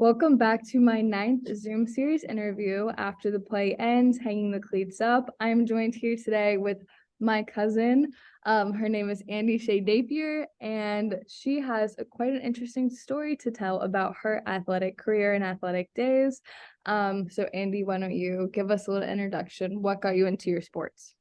Welcome back to my ninth Zoom series interview after the play ends, hanging the cleats up. I'm joined here today with my cousin. Her name is Andi Shae, and she has quite an interesting story to tell about her athletic career and athletic days. So Andi, why don't you give us a little introduction? What got you into your sports?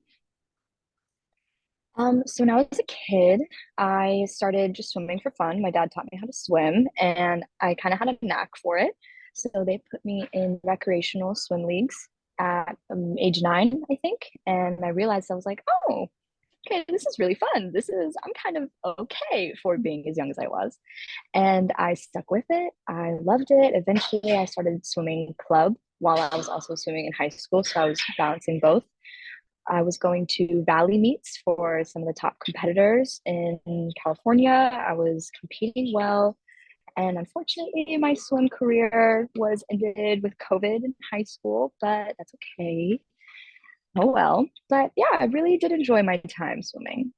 So when I was a kid, I started just swimming for fun. My dad taught me how to swim, and I kind of had a knack for it. So they put me in recreational swim leagues at age 9, I think. And I realized I was like, oh, okay, this is really fun. I'm kind of okay for being as young as I was. And I stuck with it. I loved it. Eventually, I started swimming club while I was also swimming in high school. So I was balancing both. I was going to Valley meets for some of the top competitors in California. I was competing well. And unfortunately, my swim career was ended with COVID in high school, but that's okay. Oh well. But yeah, I really did enjoy my time swimming.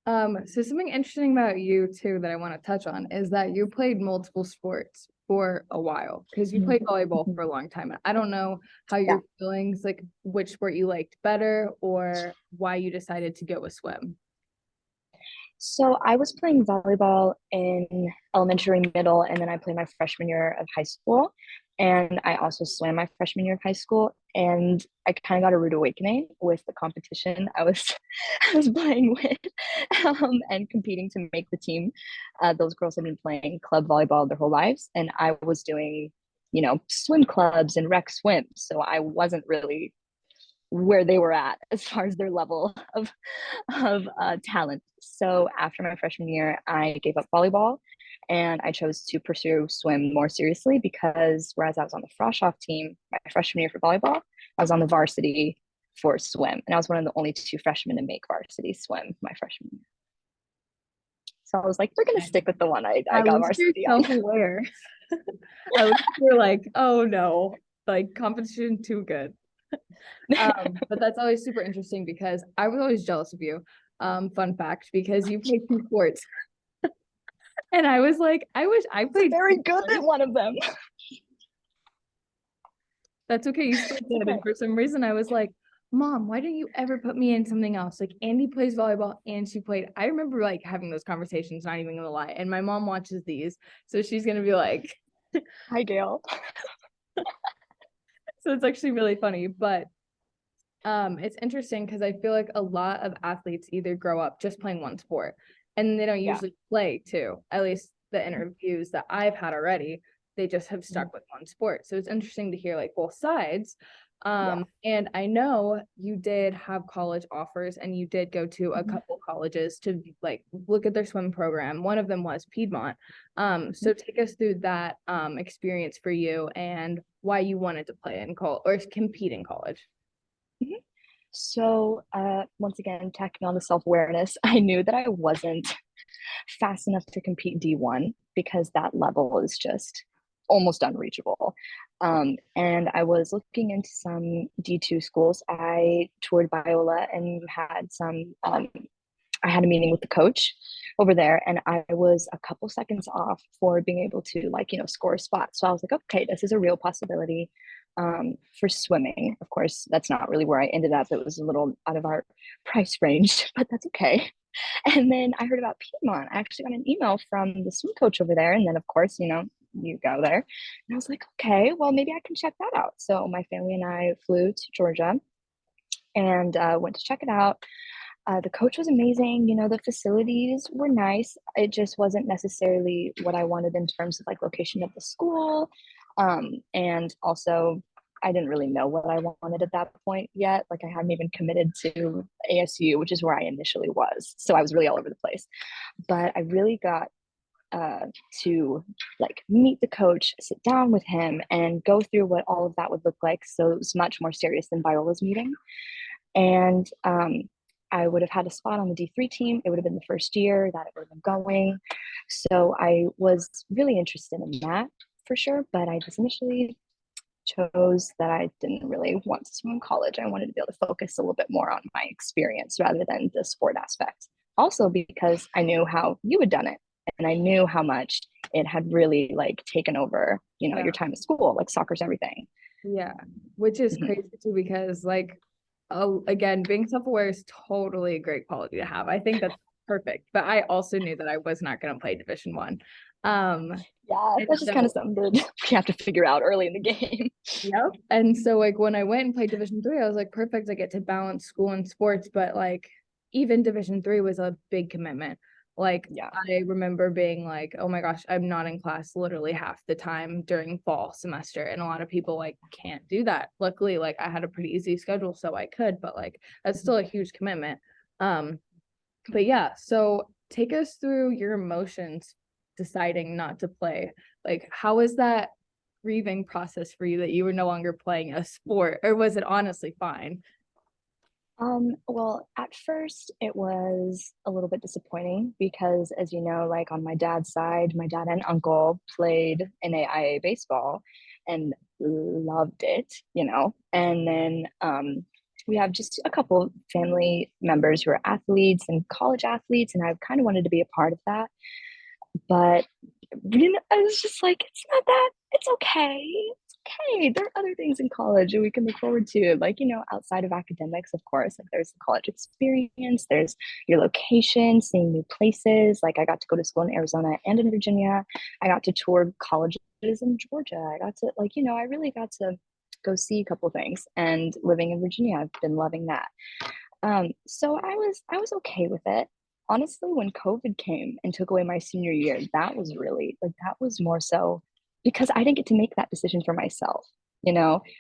So something interesting about you too that I want to touch on is that you played multiple sports for a while because you played volleyball Mhm. for a long time. I don't know how Yeah. your feelings, like which sport you liked better or why you decided to go with swim. So I was playing volleyball in elementary, middle, and then I played my freshman year of high school. And I also swam my freshman year of high school. And I kind of got a rude awakening with the competition I was I was playing with and competing to make the team. Those girls had been playing club volleyball their whole lives, and I was doing, swim clubs and rec swim. So I wasn't really where they were at as far as their level of talent. So after my freshman year, I gave up volleyball and I chose to pursue swim more seriously because whereas I was on the frosh off team my freshman year for volleyball, I was on the varsity for swim, and I was one of the only two freshmen to make varsity swim my freshman year. So I was like, we're gonna stick with the one I At got least you're varsity on. self-aware. At least you're like, oh no, like competition too good. But that's always super interesting because I was always jealous of you. Fun fact, because you played two sports. And I was like, I wish I I'm played very two good sports. at one of them. That's okay. You still It's did. okay. And for some reason, I was like, Mom, why don't you ever put me in something else? Like Andi plays volleyball and she played. I remember like having those conversations, not even gonna lie. And my mom watches these. So she's gonna be like, Hi, Gail. so it's actually really funny. But it's interesting because I feel like a lot of athletes either grow up just playing one sport and they don't Yeah. usually play too. At least the interviews that I've had already, they just have Mhm. stuck with one sport. So it's interesting to hear like both sides. Yeah. And I know you did have college offers and you did go to a Mhm. couple colleges to like look at their swim program. One of them was Piedmont. Mhm. So take us through that experience for you and why you wanted to play in college or compete in college. Mhm. So, once again, tacking on the self awareness, I knew that I wasn't fast enough to compete D1 because that level is just almost unreachable. And I was looking into some D2 schools. I toured Biola and had I had a meeting with the coach over there, and I was a couple seconds off for being able to, like, score a spot. So I was like, okay, this is a real possibility. For swimming, of course, that's not really where I ended up. It was a little out of our price range, but that's okay. And then I heard about Piedmont. I actually got an email from the swim coach over there. And then, of course, you go there. And I was like, okay, well, maybe I can check that out. So my family and I flew to Georgia and went to check it out. The coach was amazing. The facilities were nice. It just wasn't necessarily what I wanted in terms of like location of the school. And also, I didn't really know what I wanted at that point yet. Like, I hadn't even committed to ASU, which is where I initially was. So I was really all over the place. But I really got uh, to like meet the coach, sit down with him, and go through what all of that would look like. So it was much more serious than Viola's meeting. And I would have had a spot on the D3 team. It would have been the first year that it would have been going. So I was really interested in that for sure. But I just initially chose that I didn't really want to swim in college. I wanted to be able to focus a little bit more on my experience rather than the sport aspect. Also, because I knew how you had done it and I knew how much it had really like taken over, Yeah. your time at school, like soccer's everything. Yeah. Which is Mhm. crazy too, because like, oh, again, being self-aware is totally a great quality to have. I think that's perfect. But I also knew that I was not going to play Division 1. Yeah, And that's just kind of so, something that we have to figure out early in the game. yep. And so like when I went and played Division 3, I was like, perfect, I get to balance school and sports, but like even Division 3 was a big commitment. Like Yeah. I remember being like, oh my gosh, I'm not in class literally half the time during fall semester. And a lot of people like can't do that. Luckily, like I had a pretty easy schedule, so I could, but like that's still a huge commitment. Um, but yeah, so take us through your emotions deciding not to play. Like, how is that grieving process for you that you were no longer playing a sport, or was it honestly fine? Well, at first it was a little bit disappointing because, as you know, like on my dad's side, my dad and uncle played NAIA baseball and loved it, And then we have just a couple family members who are athletes and college athletes, and I kind of wanted to be a part of that. But I was just like, it's not that, it's okay. It's okay. There are other things in college and we can look forward to, like, outside of academics, of course. Like, there's the college experience, there's your location, seeing new places. Like, I got to go to school in Arizona and in Virginia. I got to tour colleges in Georgia. I got to, like, I really got to go see a couple things. And living in Virginia, I've been loving that. So I was okay with it. Honestly, when COVID came and took away my senior year, that was really like that was more so because I didn't get to make that decision for myself,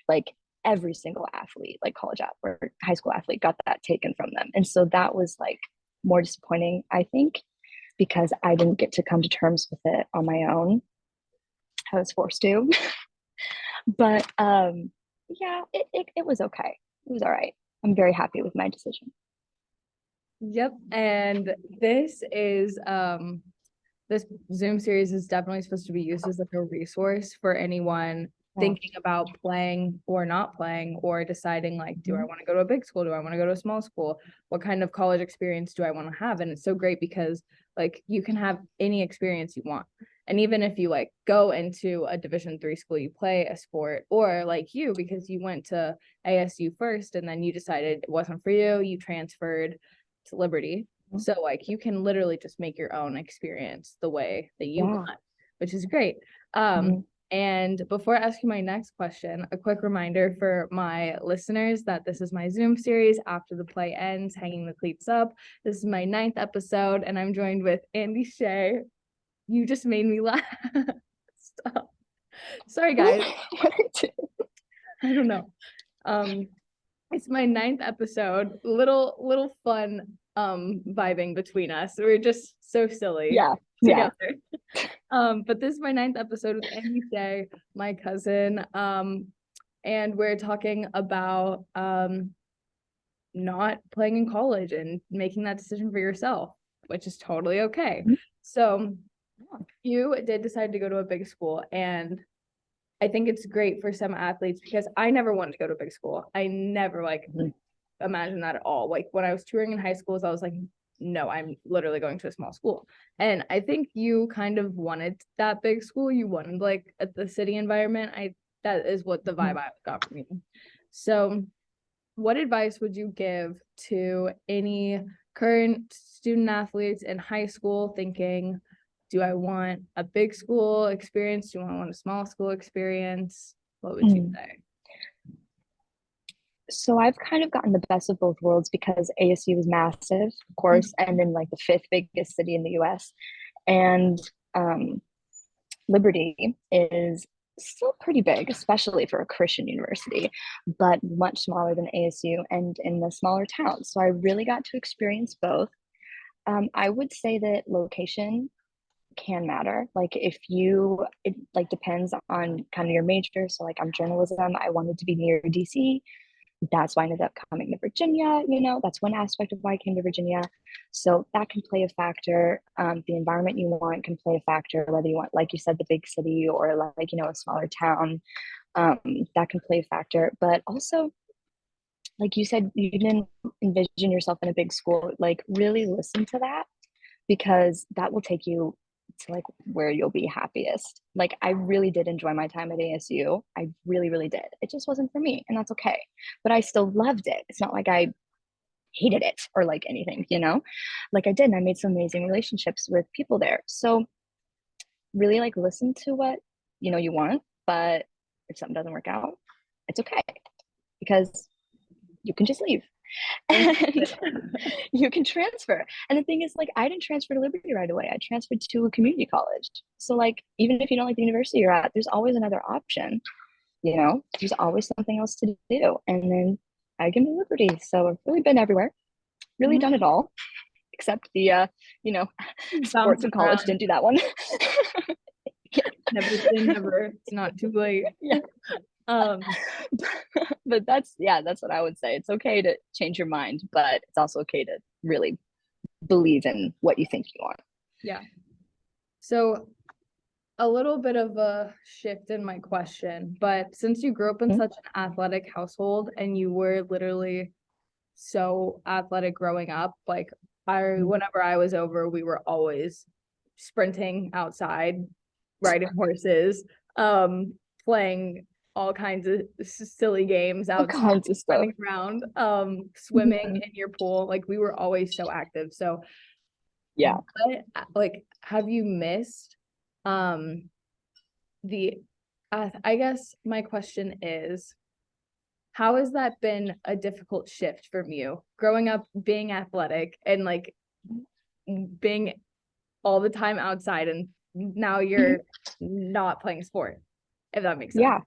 like every single athlete, like college athlete or high school athlete got that taken from them. And so that was like more disappointing, I think, because I didn't get to come to terms with it on my own. I was forced to. But yeah, it was okay. It was all right. I'm very happy with my decision. Yep. And this Zoom series is definitely supposed to be used as like a resource for anyone Yeah. thinking about playing or not playing, or deciding like, do I Mhm. want to go to a big school? Do I want to go to a small school? What kind of college experience do I want to have? And it's so great because like you can have any experience you want. And even if you like go into a Division 3 school, you play a sport, or like you, because you went to ASU first and then you decided it wasn't for you, you transferred to Liberty. So like you can literally just make your own experience the way that you Yeah. want, which is great. Um, Mhm. and before asking my next question, a quick reminder for my listeners that this is my Zoom series after the play ends, hanging the cleats up. This is my 9th episode, and I'm joined with Andi Shae. You just made me laugh. Stop. Sorry, guys. I don't know. Um, it's my 9th episode. Little fun vibing between us. We're just so silly Yeah, yeah. together. But this is my 9th episode with Andi Shae, my cousin. And we're talking about not playing in college and making that decision for yourself, which is totally okay. Mhm. So Yeah. you did decide to go to a big school, and I think it's great for some athletes because I never wanted to go to a big school. I never like Mhm. imagine that at all. Like when I was touring in high schools, I was like, no, I'm literally going to a small school. And I think you kind of wanted that big school. You wanted like at the city environment. That is what the vibe Mhm. I got from you. So what advice would you give to any current student athletes in high school thinking, do I want a big school experience? Do I want a small school experience? What would you Mm. say? So I've kind of gotten the best of both worlds because ASU is massive, of course, and then like the fifth biggest city in the US. And um, Liberty is still pretty big, especially for a Christian university, but much smaller than ASU and in the smaller towns. So I really got to experience both. I would say that location can matter. Like if it like depends on kind of your major. So like I'm journalism. I wanted to be near DC. That's why I ended up coming to Virginia. That's one aspect of why I came to Virginia. So that can play a factor. The environment you want can play a factor, whether you want, like you said, the big city or like, a smaller town. That can play a factor. But also, like you said, you didn't envision yourself in a big school. Like really listen to that because that will take you to like where you'll be happiest. Like I really did enjoy my time at ASU. I really, really did. It just wasn't for me, and that's okay. But I still loved it. It's not like I hated it or like anything, like I did. And I made some amazing relationships with people there. So really like listen to what you want, but if something doesn't work out, it's okay because you can just leave and you can transfer. And the thing is, like, I didn't transfer to Liberty right away. I transferred to a community college. So like even if you don't like the university you're at, there's always another option. There's always something else to do. And then I can be Liberty. So I've really been everywhere, really done it all, except the sports in college. Didn't do that one. Never say never. It's not too late. Yeah. Um, but that's what I would say. It's okay to change your mind, but it's also okay to really believe in what you think you want. yeah. So a little bit of a shift in my question, but since you grew up in such an athletic household and you were literally so athletic growing up, like whenever I was over, we were always sprinting outside, riding horses, playing all kinds of silly games All outside, kinds of stuff. running around, swimming in your pool. Like we were always so active. So yeah, like have you missed the I guess my question is, how has that been a difficult shift from you growing up being athletic and like being all the time outside, and now you're not playing sport, if that makes sense? Yeah.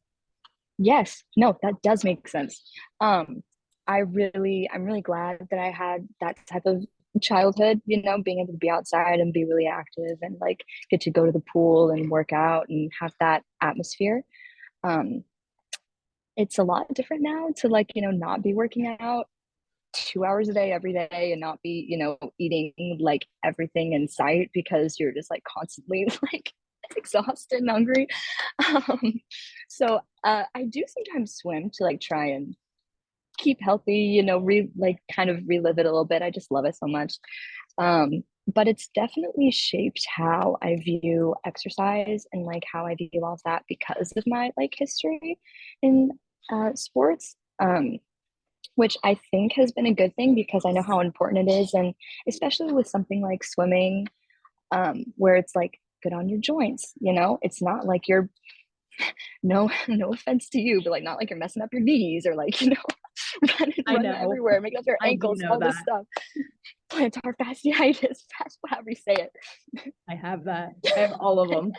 Yes. No, that does make sense. I'm really glad that I had that type of childhood, being able to be outside and be really active and like get to go to the pool and work out and have that atmosphere. It's a lot different now to like, not be working out 2 hours a day every day and not be, eating like everything in sight because you're just like constantly like exhausted and hungry. I do sometimes swim to like try and keep healthy, like kind of relive it a little bit. I just love it so much. But it's definitely shaped how I view exercise and like how I view all of that because of my like history in sports. Which I think has been a good thing because I know how important it is. And especially with something like swimming, where it's like good on your joints, it's not like you're no offense to you, but like not like you're messing up your knees or like, running everywhere, making up your ankles, all this stuff. Plantar fasciitis, however you say it. I have that. I have all of them.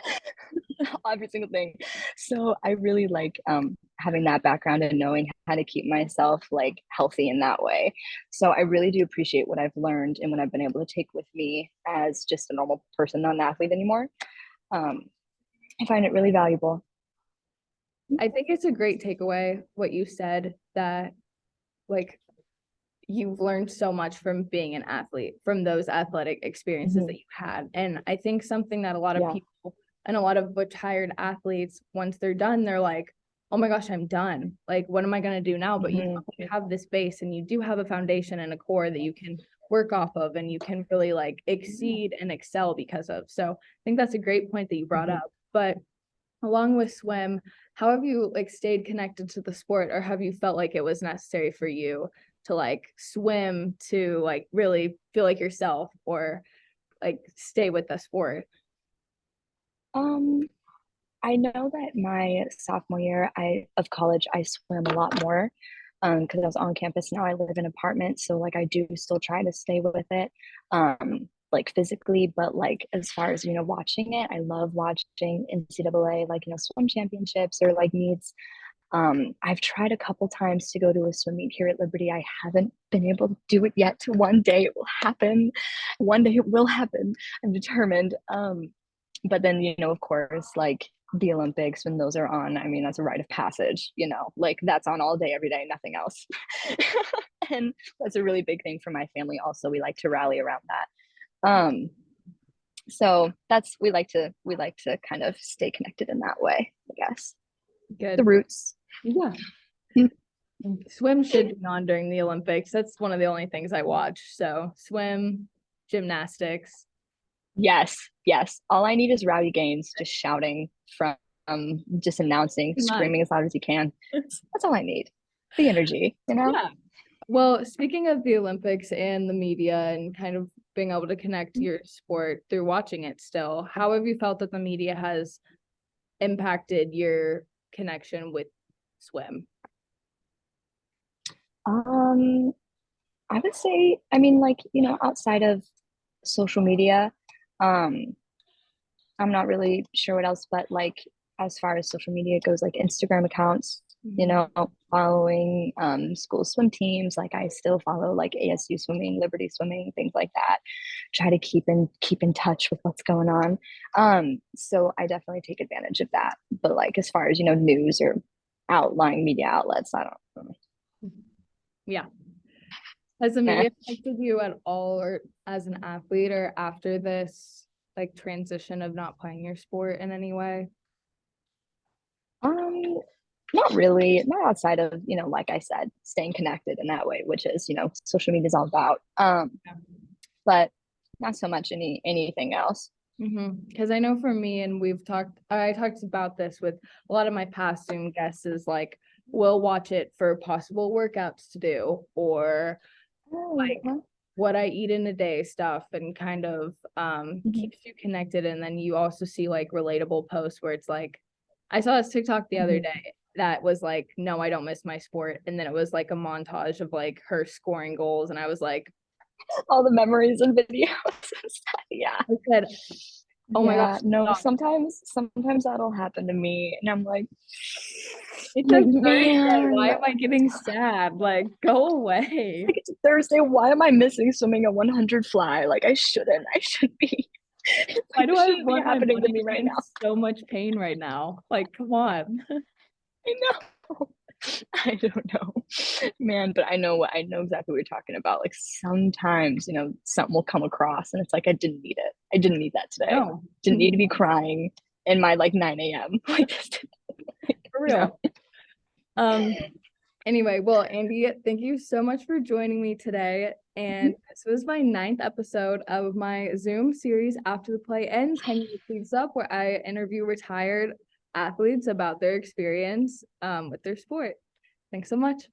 Every single thing. So I really like having that background and knowing how to keep myself like healthy in that way. So I really do appreciate what I've learned and what I've been able to take with me as just a normal person, not an athlete anymore. I find it really valuable. I think it's a great takeaway what you said, that like you've learned so much from being an athlete, from those athletic experiences that you had. And I think something that a lot of people and a lot of retired athletes, once they're done, they're like, oh my gosh, I'm done. Like, what am I going to do now? But you have this base and you do have a foundation and a core that you can work off of and you can really like exceed and excel because of. So I think that's a great point that you brought up. But along with swim, how have you like stayed connected to the sport, or have you felt like it was necessary for you to like swim to like really feel like yourself or like stay with the sport? I know that my sophomore year of college, I swam a lot more because I was on campus. Now I live in an apartment, so like I do still try to stay with it, like physically, but like as far as watching it, I love watching NCAA like swim championships or like meets. I've tried a couple times to go to a swim meet here at Liberty. I haven't been able to do it yet. One day it will happen. One day it will happen. I'm determined. But then of course, like the Olympics, when those are on, I mean, that's a rite of passage, like that's on all day, every day, nothing else. And that's a really big thing for my family. Also, we like to rally around that. So we like to kind of stay connected in that way, I guess. Good. The roots. Yeah. Swim should be on during the Olympics. That's one of the only things I watch. So swim, gymnastics, Yes, yes. All I need is Rowdy Gaines just shouting from just announcing, Too much. screaming as loud as he can. That's all I need. The energy, you know? Yeah. Well, speaking of the Olympics and the media and kind of being able to connect your sport through watching it still, how have you felt that the media has impacted your connection with swim? Um, I would say, I mean, like, outside of social media, um, I'm not really sure what else, but like as far as social media goes, like Instagram accounts, Mhm. following school swim teams. Like I still follow like ASU swimming, Liberty swimming, things like that. Try to keep in touch with what's going on. So I definitely take advantage of that. But like as far as news or outlying media outlets, I don't. Yeah. Has the Eh. media affected you at all or as an athlete or after this like transition of not playing your sport in any way? Um, Not really, not outside of, like I said, staying connected in that way, which is, social media is all about. But not so much anything else. Because I know for me, and I talked about this with a lot of my past Zoom guests, is like, we'll watch it for possible workouts to do or Oh, like huh? what I eat in a day stuff and kind of Mhm, keeps you connected. And then you also see like relatable posts where it's like, I saw this TikTok the other mhm. day that was like, no, I don't miss my sport. And then it was like a montage of like her scoring goals. And I was like, All the memories and videos and stuff. Yeah. I said, oh my Yeah. gosh, No, stop. sometimes that'll happen to me. And I'm like, It's a like, Thursday. man, Why am I getting sad? Like, go away. like it's Thursday. Why am I missing swimming a 100 fly? Like I shouldn't. I should be. Why Like do this I shouldn't be want my happening to body me to be right in now. so much pain right now? Like, come on. I know. I don't know, man, but I know exactly what you're talking about. Like sometimes, something will come across and it's like I didn't need it. I didn't need that today. No, Didn't need to be crying in my like 9 a.m. Like this. for No. real. Um, anyway, well, Andy, thank you so much for joining me today. And this was my ninth episode of my Zoom series After the Play Ends, Hanging the Cleats Up, where I interview retired athletes about their experience with their sport. Thanks so much.